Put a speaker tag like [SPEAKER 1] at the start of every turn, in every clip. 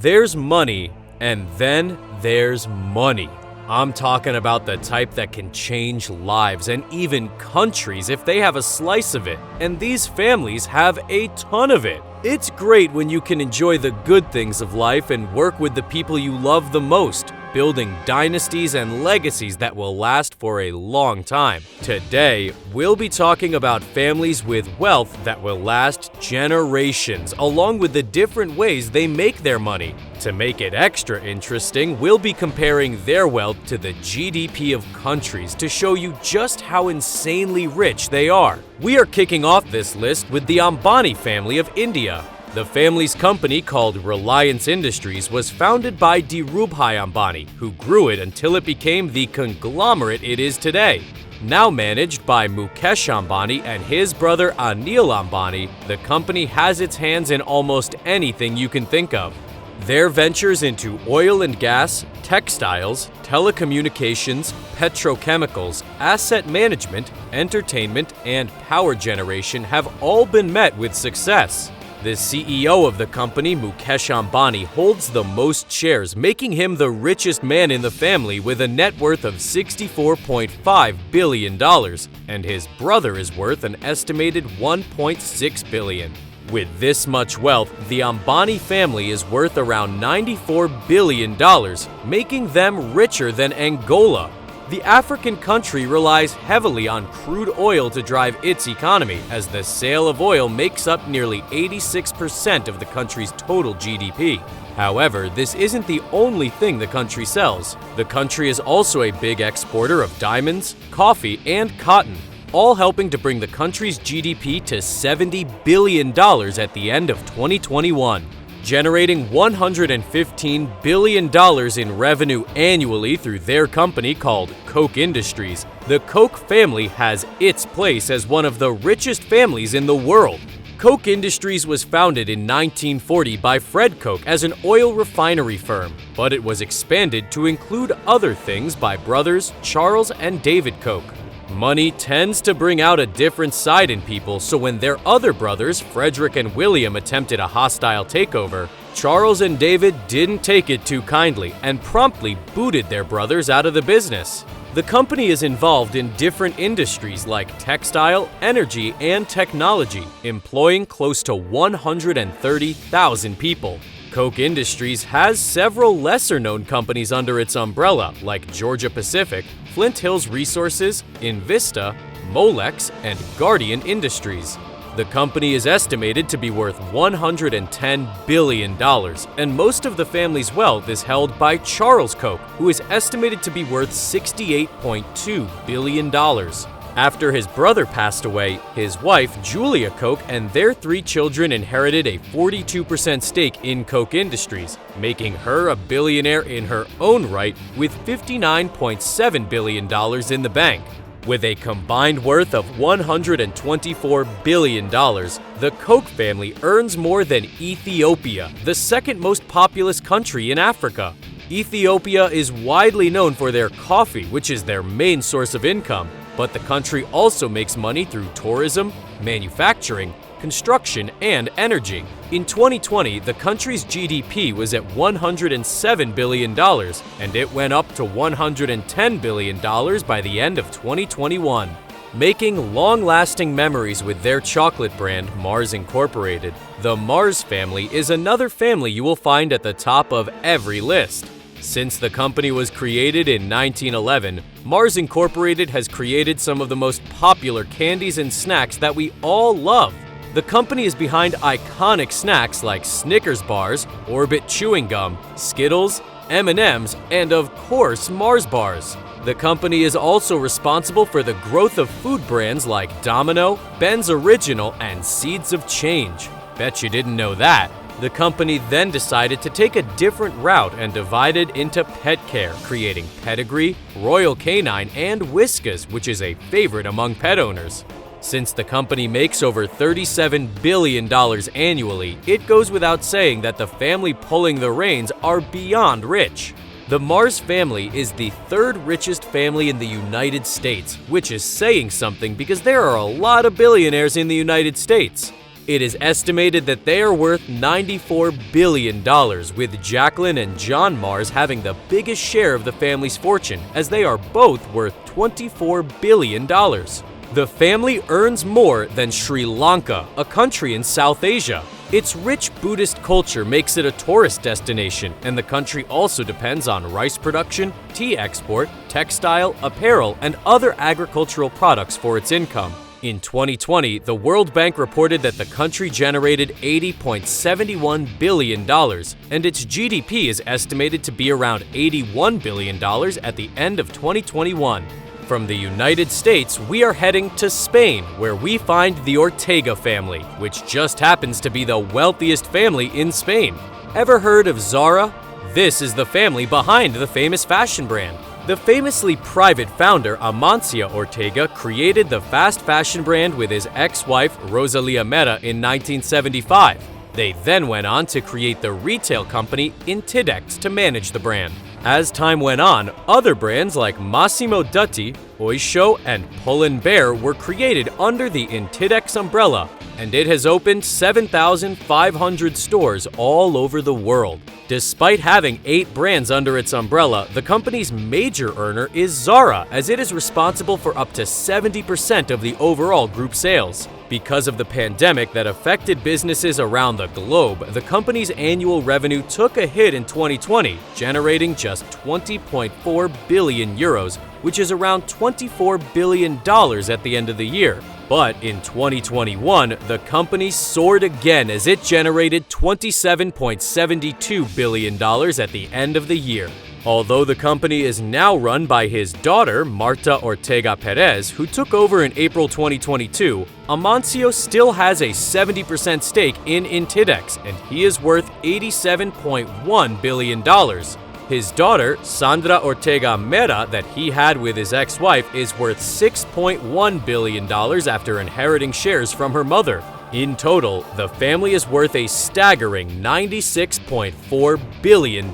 [SPEAKER 1] There's money, and then there's money. I'm talking about the type that can change lives and even countries if they have a slice of it, and these families have a ton of it. It's great when you can enjoy the good things of life and work with the people you love the most, building dynasties and legacies that will last for a long time. Today, we'll be talking about families with wealth that will last generations, along with the different ways they make their money. To make it extra interesting, we'll be comparing their wealth to the GDP of countries to show you just how insanely rich they are. We are kicking off this list with the Ambani family of India. The family's company, called Reliance Industries, was founded by Dhirubhai Ambani, who grew it until it became the conglomerate it is today. Now managed by Mukesh Ambani and his brother Anil Ambani, the company has its hands in almost anything you can think of. Their ventures into oil and gas, textiles, telecommunications, petrochemicals, asset management, entertainment, and power generation have all been met with success. The CEO of the company, Mukesh Ambani, holds the most shares, making him the richest man in the family with a net worth of $64.5 billion, and his brother is worth an estimated $1.6 billion. With this much wealth, the Ambani family is worth around $94 billion, making them richer than Angola. The African country relies heavily on crude oil to drive its economy, as the sale of oil makes up nearly 86% of the country's total GDP. However, this isn't the only thing the country sells. The country is also a big exporter of diamonds, coffee, and cotton, all helping to bring the country's GDP to $70 billion at the end of 2021. Generating $115 billion in revenue annually through their company called Koch Industries, the Koch family has its place as one of the richest families in the world. Koch Industries was founded in 1940 by Fred Koch as an oil refinery firm, but it was expanded to include other things by brothers Charles and David Koch. Money tends to bring out a different side in people, so when their other brothers, Frederick and William, attempted a hostile takeover, Charles and David didn't take it too kindly and promptly booted their brothers out of the business. The company is involved in different industries like textile, energy, and technology, employing close to 130,000 people. Koch Industries has several lesser-known companies under its umbrella, like Georgia Pacific, Flint Hills Resources, Invista, Molex, and Guardian Industries. The company is estimated to be worth $110 billion, and most of the family's wealth is held by Charles Koch, who is estimated to be worth $68.2 billion. After his brother passed away, his wife, Julia Koch, and their 3 children inherited a 42% stake in Koch Industries, making her a billionaire in her own right with $59.7 billion in the bank. With a combined worth of $124 billion, the Koch family earns more than Ethiopia, the second most populous country in Africa. Ethiopia is widely known for their coffee, which is their main source of income, but the country also makes money through tourism, manufacturing, construction, and energy. In 2020, the country's GDP was at $107 billion, and it went up to $110 billion by the end of 2021. Making long-lasting memories with their chocolate brand, Mars Incorporated, the Mars family is another family you will find at the top of every list. Since the company was created in 1911, Mars Incorporated has created some of the most popular candies and snacks that we all love. The company is behind iconic snacks like Snickers bars, Orbit chewing gum, Skittles, M&Ms, and of course Mars bars. The company is also responsible for the growth of food brands like Domino, Ben's Original, and Seeds of Change. Bet you didn't know that. The company then decided to take a different route and divided into pet care, creating Pedigree, Royal Canine, and Whiskas, which is a favorite among pet owners. Since the company makes over $37 billion annually, it goes without saying that the family pulling the reins are beyond rich. The Mars family is the 3rd richest family in the United States, which is saying something because there are a lot of billionaires in the United States. It is estimated that they are worth $94 billion, with Jacqueline and John Mars having the biggest share of the family's fortune, as they are both worth $24 billion. The family earns more than Sri Lanka, a country in South Asia. Its rich Buddhist culture makes it a tourist destination, and the country also depends on rice production, tea export, textile, apparel, and other agricultural products for its income. In 2020, the World Bank reported that the country generated $80.71 billion, and its GDP is estimated to be around $81 billion at the end of 2021. From the United States, we are heading to Spain, where we find the Ortega family, which just happens to be the wealthiest family in Spain. Ever heard of Zara? This is the family behind the famous fashion brand. The famously private founder Amancio Ortega created the fast fashion brand with his ex-wife Rosalia Mera in 1975. They then went on to create the retail company Intidex to manage the brand. As time went on, other brands like Massimo Dutti, Oysho, and Pull&Bear were created under the Intidex umbrella, and it has opened 7,500 stores all over the world. Despite having 8 brands under its umbrella, the company's major earner is Zara, as it is responsible for up to 70% of the overall group sales. Because of the pandemic that affected businesses around the globe, the company's annual revenue took a hit in 2020, generating just 20.4 billion euros, which is around $24 billion at the end of the year. But in 2021, the company soared again as it generated $27.72 billion at the end of the year. Although the company is now run by his daughter, Marta Ortega Perez, who took over in April 2022, Amancio still has a 70% stake in Intidex, and he is worth $87.1 billion. His daughter, Sandra Ortega Mera, that he had with his ex-wife, is worth $6.1 billion after inheriting shares from her mother. In total, the family is worth a staggering $96.4 billion,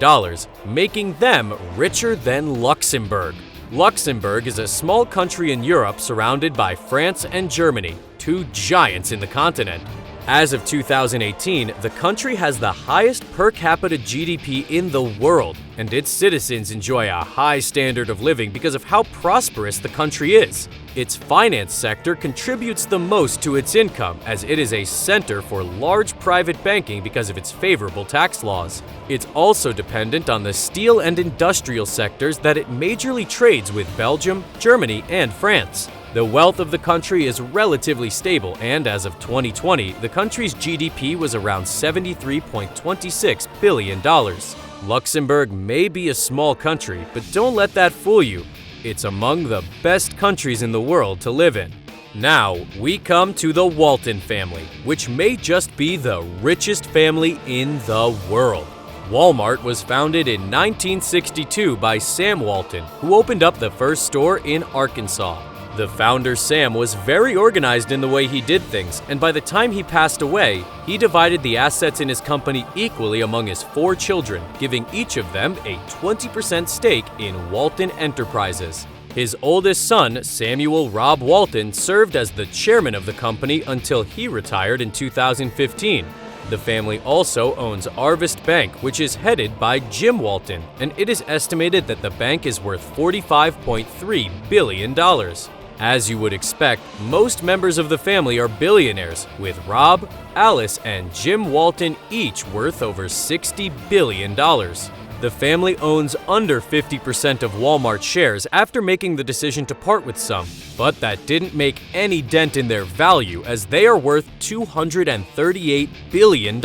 [SPEAKER 1] making them richer than Luxembourg. Luxembourg is a small country in Europe surrounded by France and Germany, 2 giants in the continent. As of 2018, the country has the highest per capita GDP in the world, and its citizens enjoy a high standard of living because of how prosperous the country is. Its finance sector contributes the most to its income, as it is a center for large private banking because of its favorable tax laws. It's also dependent on the steel and industrial sectors that it majorly trades with Belgium, Germany, and France. The wealth of the country is relatively stable, and as of 2020, the country's GDP was around $73.26 billion. Luxembourg may be a small country, but don't let that fool you. It's among the best countries in the world to live in. Now, we come to the Walton family, which may just be the richest family in the world. Walmart was founded in 1962 by Sam Walton, who opened up the first store in Arkansas. The founder, Sam, was very organized in the way he did things, and by the time he passed away, he divided the assets in his company equally among his 4 children, giving each of them a 20% stake in Walton Enterprises. His oldest son, Samuel Rob Walton, served as the chairman of the company until he retired in 2015. The family also owns Arvest Bank, which is headed by Jim Walton, and it is estimated that the bank is worth $45.3 billion. As you would expect, most members of the family are billionaires, with Rob, Alice, and Jim Walton each worth over $60 billion. The family owns under 50% of Walmart shares after making the decision to part with some, but that didn't make any dent in their value, as they are worth $238 billion.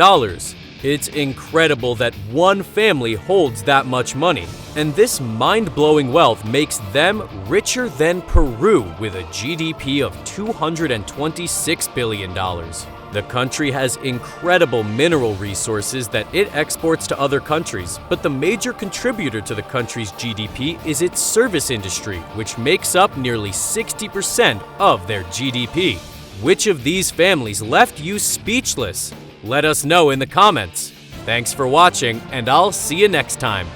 [SPEAKER 1] It's incredible that one family holds that much money, and this mind-blowing wealth makes them richer than Peru with a GDP of $226 billion. The country has incredible mineral resources that it exports to other countries, but the major contributor to the country's GDP is its service industry, which makes up nearly 60% of their GDP. Which of these families left you speechless? Let us know in the comments. Thanks for watching, and I'll see you next time.